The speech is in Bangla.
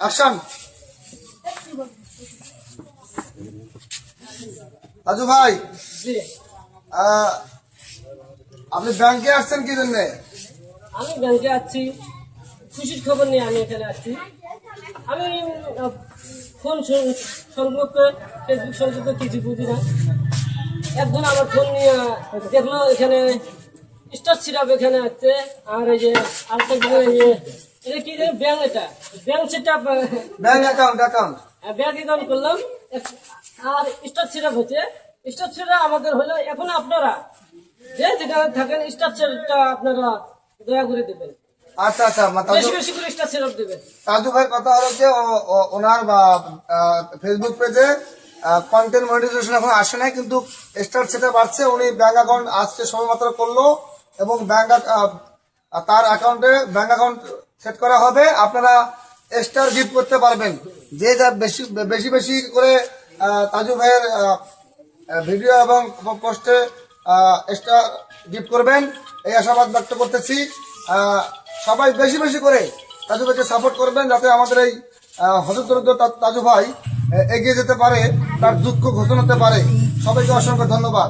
অ্যাকশন। রাজু ভাই, জি, আপনি ব্যাংকে আসছেন কি জন্য? আমি ব্যাংকে আসছি, খুশির খবর নিয়ে আমি এখানে আসছি। আমি ফোন সংগ্রহে ফেসবুক সংগ্রহে কিছু বুঝি না। একজন আমার ফোন নিয়ে দেখলো এখানে স্টার সিরাপ এখানে আছে, আর এই যে আরেকটা এটা কি জানি ব্যাংক, এটা ব্যাংক সেটা ব্যাংক অ্যাকাউন্ট ব্যাংক অ্যাকাউন্ট করলাম। আর স্টার সিরাপ হচ্ছে, স্টার সিরাপ আমাদের হলো এখন আপনারা যে যেখানে থাকেন স্টার সিরাপটা আপনারা দয়া করে দেবেন, আচ্ছা আচ্ছা, বেশি বেশি করে স্টার সিরাপ দেবেন। রাজু ভাই কথা হলো যে ওনার ফেসবুক পেজে কন্টেন্ট মনিটাইজেশন এখন আসে নাই, কিন্তু স্টার সেটা বাড়ছে। উনি ব্যাংক অ্যাকাউন্ট আজকে সবেমাত্র করলো এবং তার অ্যাকাউন্টে ব্যাংক অ্যাকাউন্ট সেট করা হবে। আপনারা স্টার গিফট করতে পারবেন, যে যা বেশি বেশি বেশি করে তাজু ভাইয়ের ভিডিও এবং পোস্টে স্টার গিফট করবেন, এই আশাবাদ ব্যক্ত করতেছি। সবাই বেশি বেশি করে তাজু ভাইকে সাপোর্ট করবেন, যাতে আমাদের এই হতদরিদ্র তাজু ভাই এগিয়ে যেতে পারে, তার দুঃখ ঘোষণা হতে পারে। সবাইকে অসংখ্য ধন্যবাদ।